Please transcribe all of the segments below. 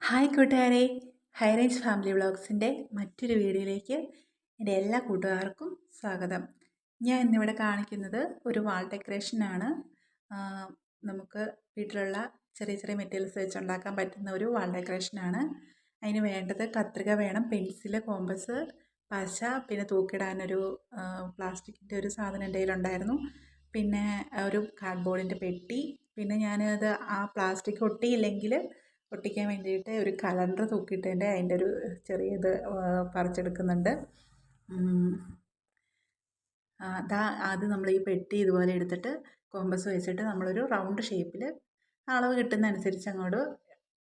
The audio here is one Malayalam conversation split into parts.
ഹായ് കൂട്ടുകാരെ, ഹൈറേഞ്ച് ഫാമിലി വ്ളോഗ്സിൻ്റെ മറ്റൊരു വീഡിയോയിലേക്ക് എൻ്റെ എല്ലാ കൂട്ടുകാർക്കും സ്വാഗതം. ഞാൻ ഇന്നിവിടെ കാണിക്കുന്നത് ഒരു വാൾ ഡെക്കറേഷനാണ്. നമുക്ക് വീട്ടിലുള്ള ചെറിയ ചെറിയ മെറ്റീരിയൽസ് വെച്ച് ഉണ്ടാക്കാൻ പറ്റുന്ന ഒരു വാൾ ഡെക്കറേഷനാണ്. അതിന് വേണ്ടത് കത്രിക വേണം, പെൻസില്, കോമ്പസ്, പശ, പിന്നെ തൂക്കിടാനൊരു പ്ലാസ്റ്റിക്കിൻ്റെ ഒരു സാധനം എൻ്റെ കയ്യിലുണ്ടായിരുന്നു, പിന്നെ ഒരു കാർഡ്ബോർഡിൻ്റെ പെട്ടി, പിന്നെ ഞാനത് ആ പ്ലാസ്റ്റിക് ഒട്ടിയില്ലെങ്കിൽ ഒട്ടിക്കാൻ വേണ്ടിയിട്ട് ഒരു കലണ്ടർ തൂക്കിയിട്ടതിൻ്റെ അതിൻ്റെ ഒരു ചെറിയത് പറിച്ചെടുക്കുന്നുണ്ട്. അത് നമ്മൾ ഈ പെട്ടി ഇതുപോലെ എടുത്തിട്ട് കോമ്പസ് വെച്ചിട്ട് നമ്മളൊരു റൗണ്ട് ഷേപ്പിൽ അളവ് കിട്ടുന്ന അനുസരിച്ച് അങ്ങോട്ട്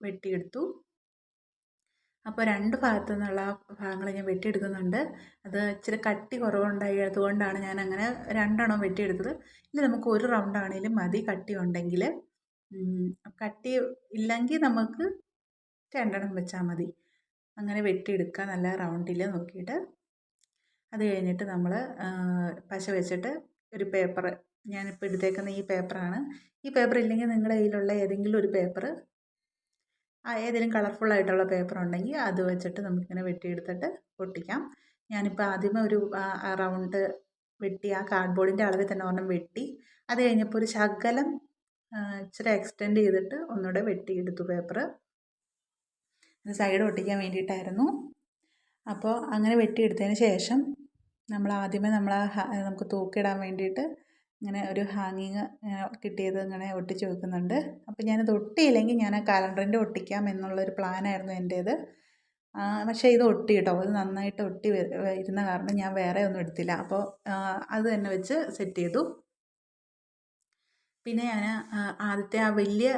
വെട്ടിയെടുത്തു. അപ്പോൾ രണ്ട് ഭാഗത്തു നിന്നുള്ള ഭാഗങ്ങൾ ഞാൻ വെട്ടിയെടുക്കുന്നുണ്ട്. അത് ഇച്ചിരി കട്ടി കുറവുണ്ടായതുകൊണ്ടാണ് ഞാൻ അങ്ങനെ രണ്ടെണ്ണം വെട്ടിയെടുത്തത്. ഇനി നമുക്ക് ഒരു റൗണ്ടാണെങ്കിലും മതി കട്ടി ഉണ്ടെങ്കിൽ. കട്ടി ഇല്ലെങ്കിൽ നമുക്ക് രണ്ടെണ്ണം വെച്ചാൽ മതി. അങ്ങനെ വെട്ടിയെടുക്കുക നല്ല റൗണ്ടിൽ നോക്കിയിട്ട്. അത് കഴിഞ്ഞിട്ട് നമ്മൾ പശ വെച്ചിട്ട് ഒരു പേപ്പർ, ഞാനിപ്പോൾ എടുത്തേക്കുന്ന ഈ പേപ്പറാണ്. ഈ പേപ്പർ ഇല്ലെങ്കിൽ നിങ്ങളുടെ കയ്യിലുള്ള ഏതെങ്കിലും ഒരു പേപ്പർ, ഏതെങ്കിലും കളർഫുള്ളായിട്ടുള്ള പേപ്പർ ഉണ്ടെങ്കിൽ അത് വെച്ചിട്ട് നമുക്കിങ്ങനെ വെട്ടിയെടുത്തിട്ട് ഒട്ടിക്കാം. ഞാനിപ്പോൾ ആദ്യമേ ഒരു റൗണ്ട് വെട്ടി ആ കാർഡ്ബോർഡിൻ്റെ അളവിൽ തന്നെ ഒരെണ്ണം വെട്ടി. അത് കഴിഞ്ഞപ്പോൾ ഒരു ശകലം ഇച്ചിരി എക്സ്റ്റെൻഡ് ചെയ്തിട്ട് ഒന്നുകൂടെ വെട്ടിയെടുത്തു പേപ്പർ. അത് സൈഡ് ഒട്ടിക്കാൻ വേണ്ടിയിട്ടായിരുന്നു. അപ്പോൾ അങ്ങനെ വെട്ടിയെടുത്തതിന് ശേഷം നമ്മൾ ആദ്യമേ നമുക്ക് തൂക്കിടാൻ വേണ്ടിയിട്ട് ഇങ്ങനെ ഒരു ഹാങ്ങിങ് കിട്ടിയത് ഇങ്ങനെ ഒട്ടിച്ച് വെക്കുന്നുണ്ട്. അപ്പോൾ ഞാനത് ഒട്ടിയില്ലെങ്കിൽ ഞാൻ ആ കലണ്ടറിൻ്റെ ഒട്ടിക്കാം എന്നുള്ളൊരു പ്ലാനായിരുന്നു എൻ്റേത്. പക്ഷേ ഇത് ഒട്ടി കേട്ടോ, അത് നന്നായിട്ട് ഒട്ടി ഇരുന്ന കാരണം ഞാൻ വേറെ ഒന്നും എടുത്തില്ല. അപ്പോൾ അത് തന്നെ വെച്ച് സെറ്റ് ചെയ്തു. പിന്നെ ഞാൻ ആദ്യത്തെ ആ വലിയ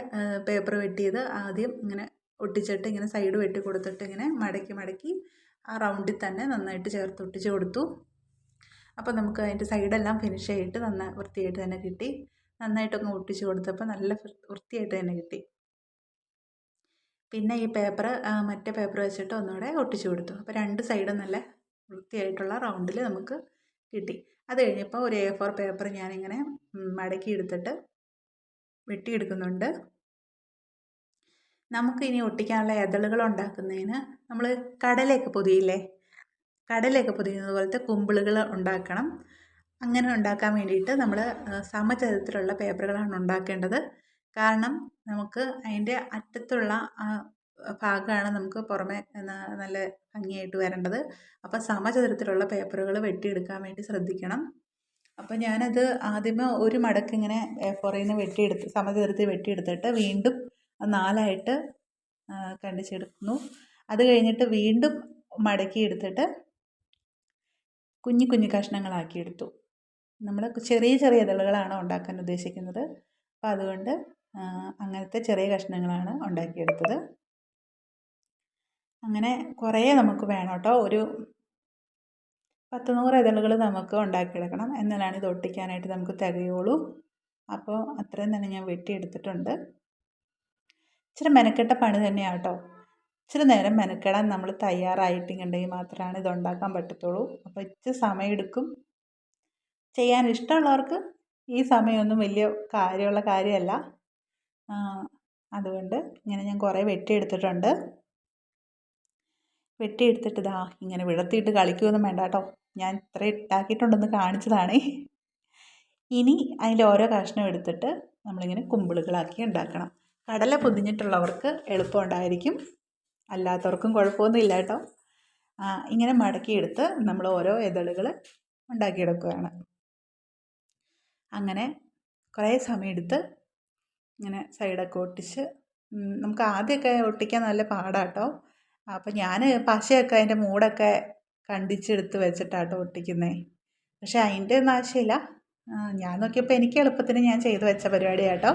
പേപ്പർ വെട്ടിയത് ആദ്യം ഇങ്ങനെ ഒട്ടിച്ചിട്ട് ഇങ്ങനെ സൈഡ് വെട്ടി കൊടുത്തിട്ട് ഇങ്ങനെ മടക്കി മടക്കി ആ റൗണ്ടിൽ തന്നെ നന്നായിട്ട് ചേർത്ത് ഒട്ടിച്ച് കൊടുത്തു. അപ്പോൾ നമുക്ക് അതിൻ്റെ സൈഡെല്ലാം ഫിനിഷ് ആയിട്ട് നന്നായി വൃത്തിയായിട്ട് തന്നെ കിട്ടി. നന്നായിട്ടൊന്ന് ഒട്ടിച്ച് കൊടുത്തപ്പോൾ നല്ല വൃത്തിയായിട്ട് തന്നെ കിട്ടി. പിന്നെ ഈ പേപ്പർ മറ്റേ പേപ്പർ വെച്ചിട്ട് ഒന്നുകൂടെ ഒട്ടിച്ച് കൊടുത്തു. അപ്പോൾ രണ്ട് സൈഡും നല്ല വൃത്തിയായിട്ടുള്ള റൗണ്ടിൽ നമുക്ക് കിട്ടി. അത് കഴിഞ്ഞപ്പോൾ ഒരു A4 പേപ്പർ ഞാനിങ്ങനെ മടക്കി എടുത്തിട്ട് വെട്ടിയെടുക്കുന്നുണ്ട്. നമുക്കിനി ഒട്ടിക്കാനുള്ള ഇതളുകൾ ഉണ്ടാക്കുന്നതിന് നമ്മൾ കടലയൊക്കെ പൊതിയില്ലേ, കടലയൊക്കെ പൊതിയുന്നത് പോലത്തെ കുമ്പിളുകൾ ഉണ്ടാക്കണം. അങ്ങനെ ഉണ്ടാക്കാൻ വേണ്ടിയിട്ട് നമ്മൾ സമചതുരത്തിലുള്ള പേപ്പറുകളാണ് ഉണ്ടാക്കേണ്ടത്. കാരണം നമുക്ക് അതിൻ്റെ അറ്റത്തുള്ള ഭാഗമാണ് നമുക്ക് പുറമെ നല്ല ഭംഗിയായിട്ട് വരേണ്ടത്. അപ്പോൾ സമചതുരത്തിലുള്ള പേപ്പറുകൾ വെട്ടിയെടുക്കാൻ വേണ്ടി ശ്രദ്ധിക്കണം. അപ്പോൾ ഞാനത് ആദ്യമേ ഒരു മടക്ക് ഇങ്ങനെ A4ൽ നിന്ന് സമചതുരത്തിൽ വെട്ടിയെടുത്തിട്ട് വീണ്ടും 4ആയിട്ട് കണ്ടിച്ചെടുക്കുന്നു. അത് കഴിഞ്ഞിട്ട് വീണ്ടും മടക്കി എടുത്തിട്ട് കുഞ്ഞു കുഞ്ഞു കഷ്ണങ്ങളാക്കിയെടുത്തു. നമ്മൾ ചെറിയ ചെറിയ ഇതളുകളാണ് ഉണ്ടാക്കാൻ ഉദ്ദേശിക്കുന്നത്. അപ്പോൾ അതുകൊണ്ട് അങ്ങനത്തെ ചെറിയ കഷ്ണങ്ങളാണ് ഉണ്ടാക്കിയെടുത്തത്. അങ്ങനെ കുറേ നമുക്ക് വേണം കേട്ടോ, ഒരു 10-100 ഇതളുകൾ നമുക്ക് ഉണ്ടാക്കിയെടുക്കണം. എന്നാലാണ് ഇത് ഒട്ടിക്കാനായിട്ട് നമുക്ക് തികയുള്ളൂ. അപ്പോൾ അത്രയും തന്നെ ഞാൻ വെട്ടിയെടുത്തിട്ടുണ്ട്. ഇച്ചിരി മെനക്കെട്ട പണി തന്നെയാണ് കേട്ടോ. ഇച്ചിരി നേരം മെനക്കെടാൻ നമ്മൾ തയ്യാറായിട്ടുണ്ടെങ്കിൽ മാത്രമാണ് ഇത് ഉണ്ടാക്കാൻ പറ്റത്തുള്ളൂ. അപ്പോൾ ഇച്ചിരി സമയമെടുക്കും. ചെയ്യാൻ ഇഷ്ടമുള്ളവർക്ക് ഈ സമയമൊന്നും വലിയ കാര്യമുള്ള കാര്യമല്ല. അതുകൊണ്ട് ഇങ്ങനെ ഞാൻ കുറേ വെട്ടിയെടുത്തിട്ടുണ്ട്. വെട്ടിയെടുത്തിട്ട് ഇതാ ഇങ്ങനെ വിടർത്തിയിട്ട് കളിക്കുമൊന്നും വേണ്ട കേട്ടോ, ഞാൻ ഇത്ര ഇട്ടാക്കിയിട്ടുണ്ടെന്ന് കാണിച്ചതാണേ. ഇനി അതിൻ്റെ ഓരോ കഷ്ണം എടുത്തിട്ട് നമ്മളിങ്ങനെ കുമ്പിളുകളാക്കി ഉണ്ടാക്കണം. കടല പൊതിഞ്ഞിട്ടുള്ളവർക്ക് എളുപ്പമുണ്ടായിരിക്കും, അല്ലാത്തവർക്കും കുഴപ്പമൊന്നുമില്ല കേട്ടോ. ഇങ്ങനെ മടക്കിയെടുത്ത് നമ്മൾ ഓരോ ഇതളുകൾ ഉണ്ടാക്കിയെടുക്കുകയാണ്. അങ്ങനെ കുറേ സമയമെടുത്ത് ഇങ്ങനെ സൈഡൊക്കെ ഒട്ടിച്ച് നമുക്ക് ആദ്യമൊക്കെ ഒട്ടിക്കാൻ നല്ല പാടാട്ടോ. അപ്പോൾ ഞാൻ പശയൊക്കെ അതിൻ്റെ മൂടൊക്കെ കണ്ടിച്ചെടുത്ത് വെച്ചിട്ടാട്ടോ ഒട്ടിക്കുന്നത്. പക്ഷേ അതിൻ്റെ ഒന്നും ആവശ്യമില്ല. ഞാൻ നോക്കിയപ്പോൾ എനിക്ക് എളുപ്പത്തിന് ഞാൻ ചെയ്തു വെച്ച പരിപാടിയാട്ടോ.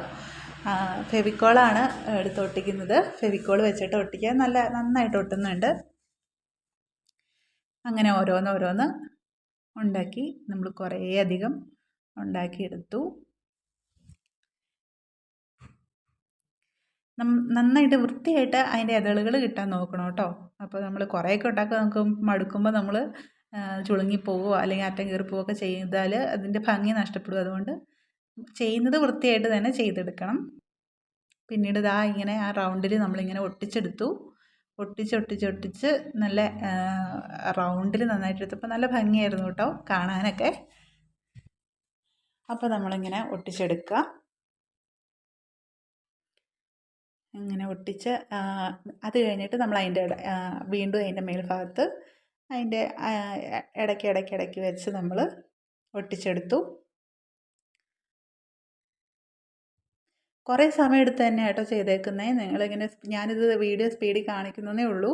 ഫെവിക്കോളാണ് എടുത്ത് ഒട്ടിക്കുന്നത്. ഫെവിക്കോൾ വെച്ചിട്ട് ഒട്ടിക്കാൻ നന്നായിട്ട് ഒട്ടുന്നുണ്ട്. അങ്ങനെ ഓരോന്ന് ഉണ്ടാക്കി നമ്മൾ കുറേ അധികം ഉണ്ടാക്കിയെടുത്തു. നന്നായിട്ട് വൃത്തിയായിട്ട് അതിൻ്റെ ഇതളുകൾ കിട്ടാൻ നോക്കണം കേട്ടോ. അപ്പോൾ നമ്മൾ കുറേയൊക്കെ ഉണ്ടാക്കുക നമുക്ക് മടുക്കുമ്പോൾ നമ്മൾ ചുളുങ്ങിപ്പോവുകയോ അല്ലെങ്കിൽ അറ്റം കീറിപ്പോവുകയൊക്കെ ചെയ്താൽ അതിൻ്റെ ഭംഗി നഷ്ടപ്പെടും. അതുകൊണ്ട് ചെയ്യുന്നത് വൃത്തിയായിട്ട് തന്നെ ചെയ്തെടുക്കണം. പിന്നീട് ഇങ്ങനെ ആ റൗണ്ടിൽ നമ്മളിങ്ങനെ ഒട്ടിച്ചെടുത്തു. ഒട്ടിച്ച് നല്ല റൗണ്ടിൽ നന്നായിട്ട് എടുത്തപ്പോൾ നല്ല ഭംഗിയായിരുന്നു കേട്ടോ കാണാനൊക്കെ. അപ്പോൾ നമ്മളിങ്ങനെ ഒട്ടിച്ചെടുക്കുക. ഇങ്ങനെ ഒട്ടിച്ച് അത് കഴിഞ്ഞിട്ട് നമ്മൾ വീണ്ടും അതിൻ്റെ മേൽഭാഗത്ത് അതിൻ്റെ ഇടയ്ക്ക് വെച്ച് നമ്മൾ ഒട്ടിച്ചെടുത്തു. കുറേ സമയം എടുത്ത് തന്നെ കേട്ടോ ചെയ്തേക്കുന്നത്. നിങ്ങളിങ്ങനെ ഞാനിത് വീഡിയോ സ്പീഡിൽ കാണിക്കുന്നതേ ഉള്ളൂ.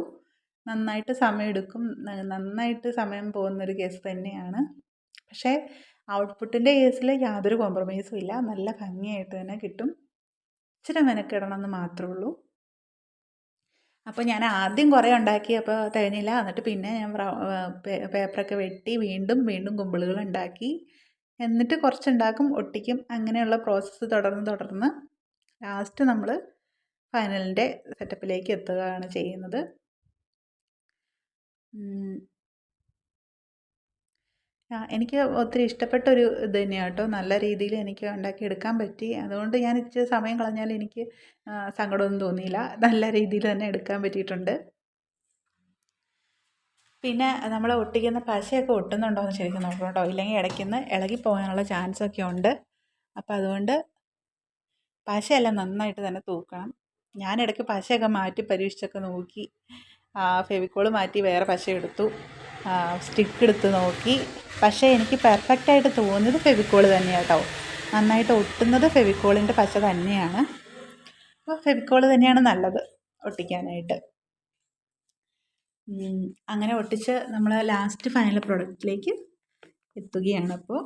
നന്നായിട്ട് സമയം എടുക്കും. നന്നായിട്ട് സമയം പോകുന്നൊരു കേസ് തന്നെയാണ്. പക്ഷേ ഔട്ട്പുട്ടിൻ്റെ കേസിൽ യാതൊരു കോംപ്രമൈസും ഇല്ല. നല്ല ഭംഗിയായിട്ട് തന്നെ കിട്ടും. ഇച്ചിരി മെനക്കെടണമെന്ന് മാത്രമേ ഉള്ളൂ. അപ്പോൾ ഞാൻ ആദ്യം കുറേ ഉണ്ടാക്കി, അപ്പോൾ തികഞ്ഞില്ല. എന്നിട്ട് പിന്നെ ഞാൻ പേപ്പറൊക്കെ വെട്ടി വീണ്ടും കുമ്പിളുകൾ ഉണ്ടാക്കി, എന്നിട്ട് കുറച്ചുണ്ടാക്കും, ഒട്ടിക്കും. അങ്ങനെയുള്ള പ്രോസസ്സ് തുടർന്ന് ലാസ്റ്റ് നമ്മൾ ഫൈനലിൻ്റെ സെറ്റപ്പിലേക്ക് എത്തുകയാണ് ചെയ്യുന്നത്. എനിക്ക് ഒത്തിരി ഇഷ്ടപ്പെട്ടൊരു ഇത് തന്നെയാണ് കേട്ടോ. നല്ല രീതിയിൽ എനിക്ക് ഉണ്ടാക്കിയെടുക്കാൻ പറ്റി. അതുകൊണ്ട് ഞാൻ ഇച്ചിരി സമയം കളഞ്ഞാൽ എനിക്ക് സങ്കടമൊന്നും തോന്നിയില്ല. നല്ല രീതിയിൽ തന്നെ എടുക്കാൻ പറ്റിയിട്ടുണ്ട്. പിന്നെ നമ്മൾ ഒട്ടിക്കുന്ന പശയൊക്കെ ഒട്ടുന്നുണ്ടോ എന്ന് ശരിക്കും നോക്കണം കേട്ടോ. ഇല്ലെങ്കിൽ ഇടയ്ക്കുന്ന് ഇളകിപ്പോകാനുള്ള ചാൻസൊക്കെ ഉണ്ട്. അപ്പോൾ അതുകൊണ്ട് പശയെല്ലാം നന്നായിട്ട് തന്നെ തൂക്കണം. ഞാൻ ഇടയ്ക്ക് പശയൊക്കെ മാറ്റി പരീക്ഷിച്ചൊക്കെ നോക്കി. ഫെവിക്കോള് മാറ്റി വേറെ പശ എടുത്തു, സ്റ്റിക്ക് എടുത്ത് നോക്കി. പക്ഷേ എനിക്ക് പെർഫെക്റ്റായിട്ട് തോന്നിയത് ഫെവിക്കോള് തന്നെയാണ് കേട്ടോ. നന്നായിട്ട് ഒട്ടുന്നത് ഫെവിക്കോളിൻ്റെ പശ തന്നെയാണ്. അപ്പോൾ ഫെവിക്കോള് തന്നെയാണ് നല്ലത് ഒട്ടിക്കാനായിട്ട്. അങ്ങനെ ഒട്ടിച്ച് നമ്മൾ ലാസ്റ്റ് ഫൈനൽ പ്രോഡക്റ്റിലേക്ക് എത്തുകയാണ്. അപ്പോൾ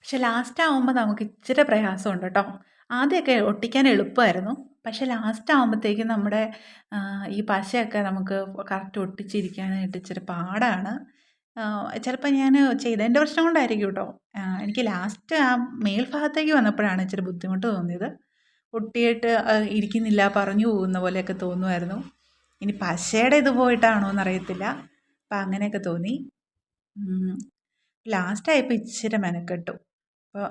പക്ഷെ ലാസ്റ്റ് ആകുമ്പോൾ നമുക്ക് ഇച്ചിരി പ്രയാസമുണ്ട് കേട്ടോ. ആദ്യമൊക്കെ ഒട്ടിക്കാൻ എളുപ്പമായിരുന്നു. പക്ഷെ ലാസ്റ്റ് ആകുമ്പോഴത്തേക്കും നമ്മുടെ ഈ പശയൊക്കെ നമുക്ക് കറക്റ്റ് ഒട്ടിച്ചിരിക്കാനായിട്ട് ഇച്ചിരി പാടാണ്. ചിലപ്പോൾ ഞാൻ ചെയ്തതിൻ്റെ പ്രശ്നം കൊണ്ടായിരിക്കും കേട്ടോ. എനിക്ക് ലാസ്റ്റ് ആ മേൽഭാഗത്തേക്ക് വന്നപ്പോഴാണ് ഇച്ചിരി ബുദ്ധിമുട്ട് തോന്നിയത്. ഒട്ടിയിട്ട് ഇരിക്കുന്നില്ല, പറഞ്ഞു പോകുന്ന പോലെയൊക്കെ തോന്നുമായിരുന്നു. ഇനി പശയുടെ ഇത് പോയിട്ടാണോ എന്നറിയത്തില്ല. അപ്പം അങ്ങനെയൊക്കെ തോന്നി. ലാസ്റ്റായപ്പോൾ ഇച്ചിരി മെനക്കെട്ടു. അപ്പോൾ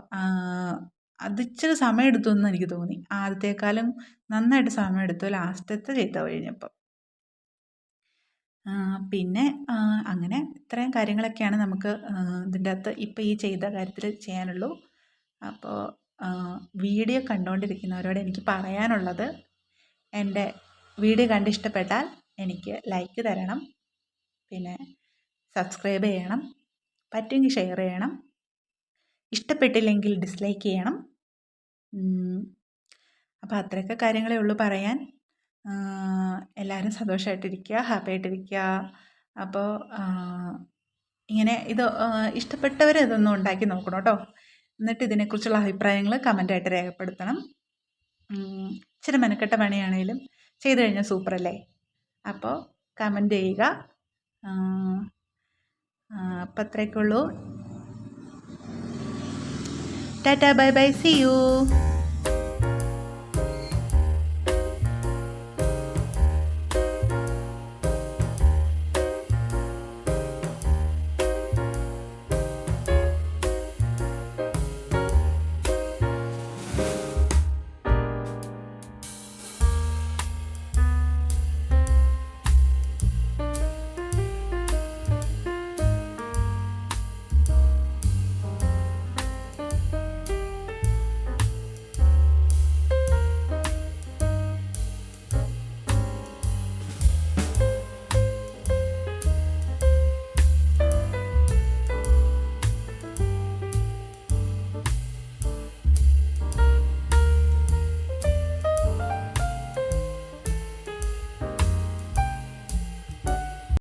അതിച്ചിരി സമയം എടുത്തു എന്ന് എനിക്ക് തോന്നി. ആദ്യത്തേക്കാളും നന്നായിട്ട് സമയമെടുത്തു ലാസ്റ്റത്തെ ചെയ്ത് കഴിഞ്ഞപ്പോൾ. പിന്നെ അങ്ങനെ ഇത്രയും കാര്യങ്ങളൊക്കെയാണ് നമുക്ക് ഇതിൻ്റെ അകത്ത് ഇപ്പോൾ ഈ ചെയ്ത കാര്യത്തിൽ ചെയ്യാനുള്ളൂ. അപ്പോൾ വീഡിയോ കണ്ടുകൊണ്ടിരിക്കുന്നവരോട് എനിക്ക് പറയാനുള്ളത്, എൻ്റെ വീഡിയോ കണ്ടിഷ്ടപ്പെട്ടാൽ എനിക്ക് ലൈക്ക് തരണം, പിന്നെ സബ്സ്ക്രൈബ് ചെയ്യണം, പറ്റുമെങ്കിൽ ഷെയർ ചെയ്യണം, ഇഷ്ടപ്പെട്ടില്ലെങ്കിൽ ഡിസ്ലൈക്ക് ചെയ്യണം. അപ്പോൾ അത്രയൊക്കെ കാര്യങ്ങളേ ഉള്ളൂ പറയാൻ. എല്ലാവരും സന്തോഷമായിട്ടിരിക്കുക, ഹാപ്പി ആയിട്ടിരിക്കുക. അപ്പോൾ ഇങ്ങനെ ഇത് ഇഷ്ടപ്പെട്ടവർ ഇതൊന്നും ഉണ്ടാക്കി നോക്കണം കേട്ടോ. എന്നിട്ട് ഇതിനെക്കുറിച്ചുള്ള അഭിപ്രായങ്ങൾ കമൻ്റായിട്ട് രേഖപ്പെടുത്തണം. ഇച്ചിരി മെനക്കെട്ട പണിയാണെങ്കിലും ചെയ്തു കഴിഞ്ഞാൽ സൂപ്പറല്ലേ. അപ്പോൾ കമൻറ്റ് ചെയ്യുക. അപ്പം അത്രയൊക്കെ ഉള്ളൂ. Tata, bye bye, see U.